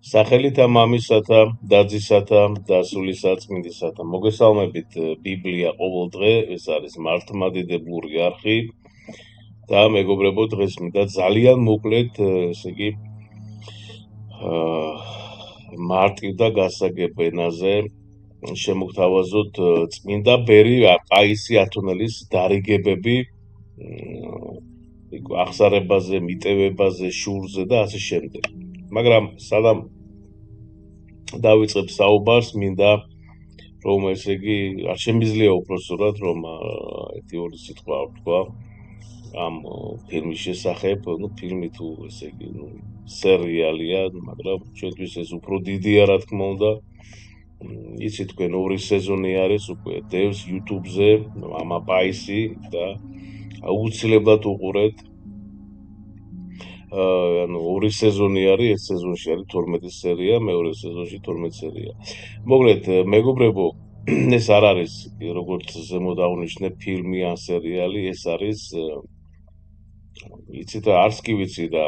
სახელითა მამისათა, დაძისათა, დასულისაწმინდისათა. მოგესალმებით ბიბლია ყოველ დღე, ეს არის მართლმადიდებლური არხი და მეგობრებო, დღეს მინდა ძალიან მოკლედ, ესე იგი, მარტივ და გასაგებ ენაზე შემოგთავაზოთ წმინდა ბერი პაისი ათონელის დარიგებები აღსარებაზე, მიტევებაზე, შურზე და ასე შემდეგ. მაგრამ სანამ დავიწყებ საუბარს, მინდა რომ ესე იგი არ შემიძლია უпроსტად რომ ერთი ორი სიტყვა ვთქვა ამ ფილმის შესახებ, ფილმი თუ ესე იგი, სერიალია, მაგრამ ჩვენთვის ეს უფრო დიდია, რა თქმა უნდა. იცით თქვენ ორი სეზონი არის უკვე დევს YouTube-ზე, მამა პაისი და აუცილებლად უყურეთ. ორი სეზონი არის, ერთ სეზონში არის 12 სერია, მეორე სეზონში 12 სერია. მოკლედ, მეგობრებო, ეს არ არის, როგორც ზემოთ აღნიშნე, ფილმი ან სერიალი, ეს არის იცით რა, არც კი ვიცი და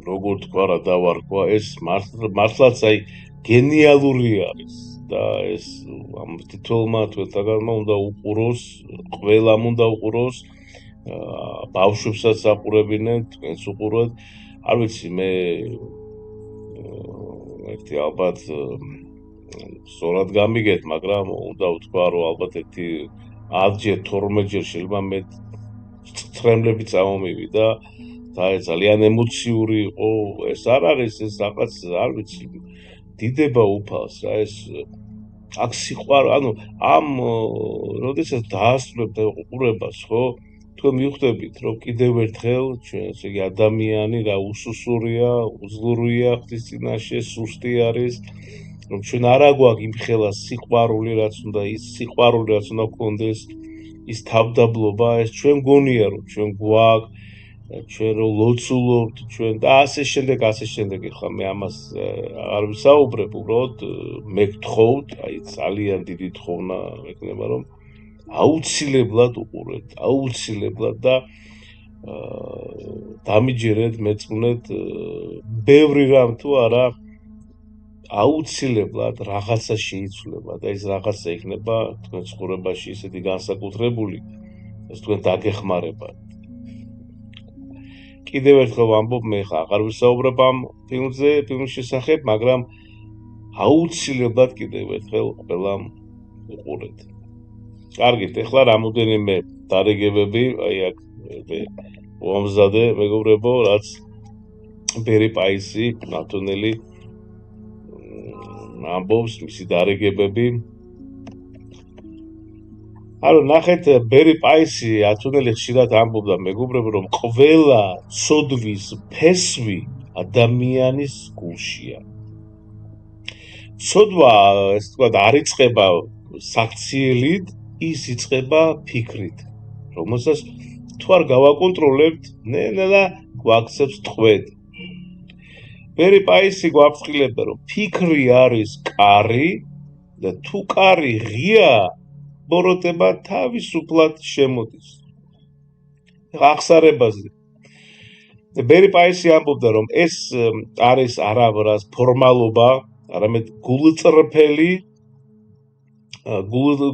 როგორ თქვა რა დავარქვა, ეს მართლაც აი გენიალური არის და ეს ამ თითოეულმა თვითაგანმა უნდა უყუროს, ყველამ უნდა უყუროს, ბავშვებსაც აყურებინეთ, თქვენც უყუროთ. არ ვიცი, მე ერთი ალბათ სწორად გამიგეთ, მაგრამ უნდა ვთქვა, რომ ალბათ ერთი 10-ჯერ, 12-ჯერ შეიძლება მე ცრემლები წამომივიდა და ძალიან ემოციური იყო. ეს არ არის, ეს რაღაც, არ ვიცი, დიდება უფალს რა, ეს აქ სიყვარული, ანუ ამ როდესაც დაასრულებთ უყურებას, ხო? თქვენ მივხვდებით, რომ კიდევ ერთხელ ჩვენ ესე იგი ადამიანი რა უსუსურია, უძლურია ღვთის წინაშე, სუსტი არის, რომ ჩვენ არა გვაქვს იმხელა სიყვარული, რაც უნდა, ის სიყვარული, რაც უნდა გქონდეს, ის თავდაბლობა, ეს ჩვენ გონია, რომ ჩვენ გვაქვს, ჩვენ რო ლოცულობთ, ჩვენ და ასე შემდეგ. ეხლა მე ამას არ ვისაუბრებ, უბრალოდ მე გთხოვთ, აი ძალიან დიდი თხოვნა მექნება, რომ აუცილებლად უყურეთ, აუცილებლად და დამიჯერეთ, მეწმუნეთ, ბევრი რამ თუ არა, აუცილებლად რაღაცა შეიცვლება და ეს რაღაცა იქნება თქვენ ცხოვრებაში ისეთი განსაკუთრებული, ეს თქვენ დაგეხმარებათ. კიდევ ერთხელ ვამბობ, მე ხა აღარ ვისაუბრებ ამ ფილმის შესახებ, მაგრამ აუცილებლად კიდევ ერთხელ ყველამ უყურეთ. კარგით, ეხლა რამოდენიმე დარიგებები, აი აქ ვამზადე, მეგობრებო, რაც ბერი პაისი ათონელი ამბობს, მისი დარიგებები. ანუ ნახეთ, ბერი პაისი ათონელი ხშირად ამბობდა, მეგობრებო, რომ ყველა ცოდვის ფესვი ადამიანის გულშია. ცოდვა, ესე ვთქვათ, არ იწყება საქციელით, ის იწყება ფიქრით, რომელსაც თუ არ გავაკონტროლებთ, ნელა გვაქცევს ტყვედ. ბერი პაისი გვაფრთხილებდა, რომ ფიქრი არის კარი და თუ კარი ღია, ბოროტება თავისუფლად შემოდის. აღსარებაზე. ბერი პაისი ამბობდა, რომ ეს არის არა ფორმალობა, არამედ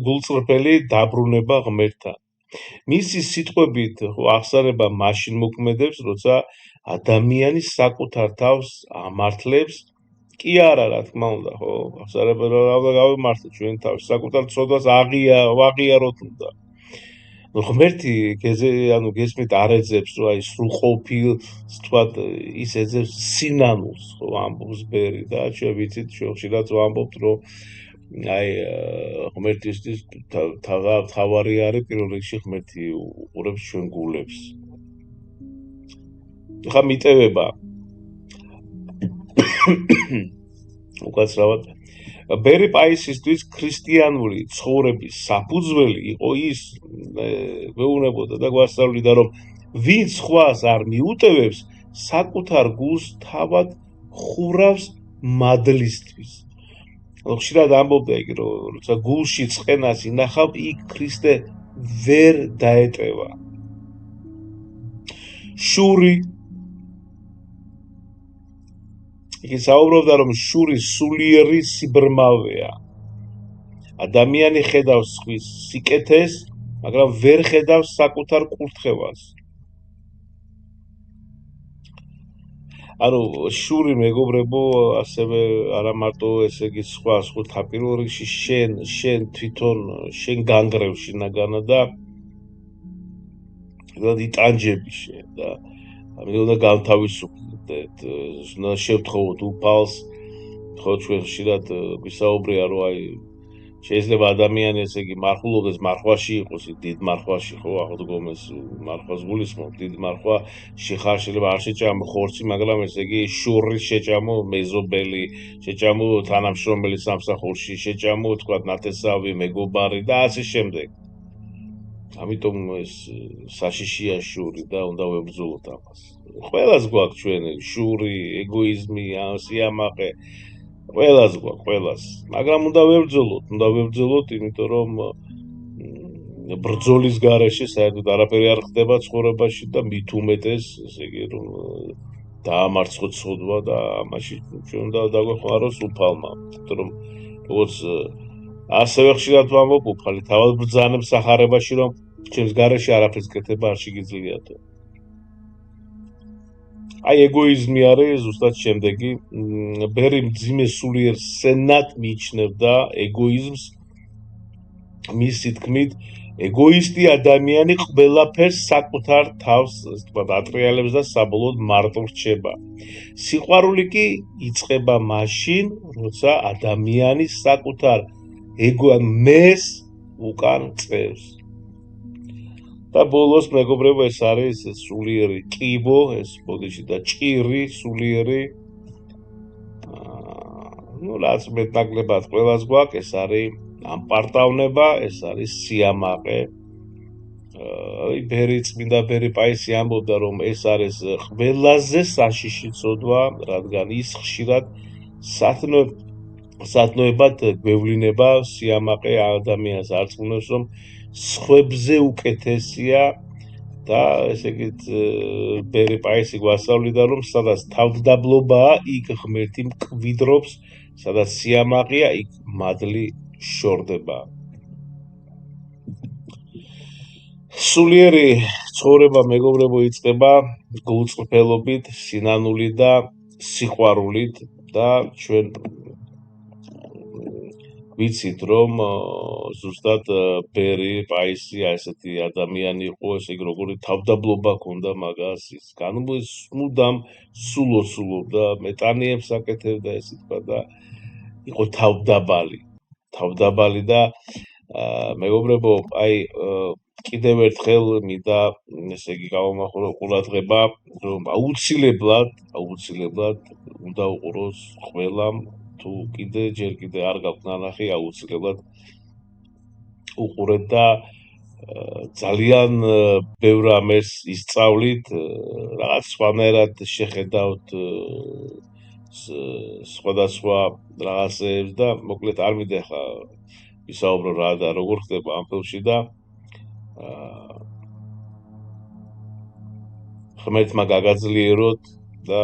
გულწრფელი დაბრუნება ღმერთთან. მისი სიტყვებით აღსარება მაშინ მოქმედებს, როცა ადამიანი საკუთარ თავს ამართლებს, კი არა, რა თქმა უნდა, ხო, აღსარება რა უნდა გავიმართლოთ ჩვენ თავს, საკუთარ ცოდვას აღიაროთ უნდა. ღმერთი გესმით არ ეძებს, რომ აი სრულყოფილს, თქვათ, ის ეძებს სინანულს, ხო, ამბობს ბერი და ჩვენ ვიცით, ჩვენ ხშირად ვამბობთ, რომ აი ღმერთისთვის თავარი არის პირველ რიგში ღმერთი უყურებს ჩვენ გულებს. ხა მიტევება უკაცრავად ბერი პაისისთვის ქრისტიანული ცხოვრების საფუძველი იყო ის, მეუბნებოდა და გვასწავლიდა, რომ ვინც სხვას არ მიუტევებს, საკუთარ გულს თავად ხურავს მადლისთვის. ხშირად ამბობდა იგი, რომ როცა გულში წყენას ინახავ, იქ ქრისტე ვერ დაეტევა. შური იგი საუბრობდა, რომ შური სულიერი სიბრმავეა. ადამიანი ხედავს სხვის სიკეთეს, მაგრამ ვერ ხედავს საკუთარ კურთხევას. ანუ შური მეგობრებო, ასევე არა მარტო ესე იგი სხვა პირველ რიგში შენ თვითონ შენ განგრევ შინაგანა და იტანჯები შენ და ამიტომ უნდა განთავისუფლდეთ, უნდა შევთხოვოთ უფალს, ხო ჩვენ ხშირად გვისაუბრია რომ აი შეიძლება ადამიანი ესე იგი მარხულობდეს მარხვაში იყოს, დიდ მარხვაში ხო აღდგომეს მარხვას გულისხმობ, დიდ მარხვა შეხარ შეიძლება არ შეჭამო ხორცი, მაგრამ ესე იგი შურის შეჭამო მეზობელი, შეჭამო თანამშრომელი სამსახურში, შეჭამო თქვა ნათესავი, მეგობარი და ასე შემდეგ. ამიტომ ეს საშიშია შური და უნდა ვებრძოლოთ ამას. ყველას გვაქვს ჩვენ შური, ეგოიზმი, სიამაყე, ყველას გვაქვს, ყველას. მაგრამ უნდა ვებრძოლოთ, იმიტომ რომ ბრძოლის გარეშე საერთოდ არაფერი არ ხდება ცხოვრებაში და მით უმეტეს, ესე იგი რომ დაამარცხოთ ცოდვა და ამაში ჩვენ უნდა დაგვეხმაროს უფალმა, იმიტომ რომ როგორც ასევე ხშირად ვამბობ უფალი თავად ბრძანებს სახარებაში, რომ ჩემს გარეშე არაფერს კეთება არ შეგიძლიათო. აი ეგოიზმი არის ზუსტად შემდეგი. ბერი მძიმე სულიერ სენად მიიჩნევდა ეგოიზმს. მისი თქმით, ეგოისტი ადამიანი ყველაფერს საკუთარ თავს ატრიალებს და საბოლოოდ მარტო რჩება. სიყვარული კი იწყება მაშინ, როცა ადამიანი საკუთარ მეს უკან წევს. და ბოლოს მეგობრებო, ეს არის სულიერი კიბო, ეს ბოდიში და ჭირი სულიერი. რაც მეტნაკლებად ყველას გვაქვს, ეს არის ამპარტავნება, ეს არის სიამაყე. წმინდა ბერი პაისი ამბობდა, რომ ეს არის ყველაზე საშიში ცოდვა, რადგან ის ხშირად სათნოებად გვევლინება სიამაყე ადამიანს არწმუნებს, რომ სხვებზე უკეთესია და ესე იგი ბერი პაისი გვასწავლიდა, რომ სადაც თავდაბლობაა, იქ ღმერთი მკვიდრობს, სადაც სიამაყეა, იქ მადლი შორდება. სულიერი ცხოვრება მეგობრებო იწყება გულწრფელობით, სინანულით და სიყვარულით და ჩვენ ვიცით რომ ზუსტად ბერი პაისი ესეთი ადამიანი იყო, ესე იგი როგორი თავდაბლობა ჰქონდა მაგას, ის მუდამ სულობდა, მეტანიებს აკეთებდა ესე თქვა და იყო თავდაბალი და მეგობრებო, აი კიდევ ერთხელ მინდა ესე იგი გავამახვილო ყურადღება, რომ აუცილებლად უნდა უყუროს ყველამ, თუ ჯერ კიდე არ გაქვთ ნანახი, აუცილებლად უყურეთ და ძალიან ბევრ ამას ისწავლით, რაღაც სხვანაირად შეხედავთ სხვადასხვა რაღაცებს და მოკლედ არ მინდა ხა ვისაუბრო რა და როგორ ხდება ამ ფილმში და ღმერთმა გაგაძლიეროთ და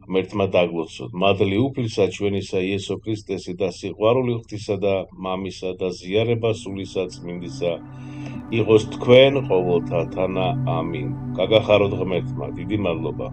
ღმერთმა დაგლოცოთ. მადლი უფლისა ჩვენისა იესო ქრისტესა და სიყვარული ღვთისა და მამისა და ზიარება სულისა წმინდისა იყოს თქვენ ყოველთა თანა. ამინ. გაგახაროთ ღმერთმა. დიდი მადლობა.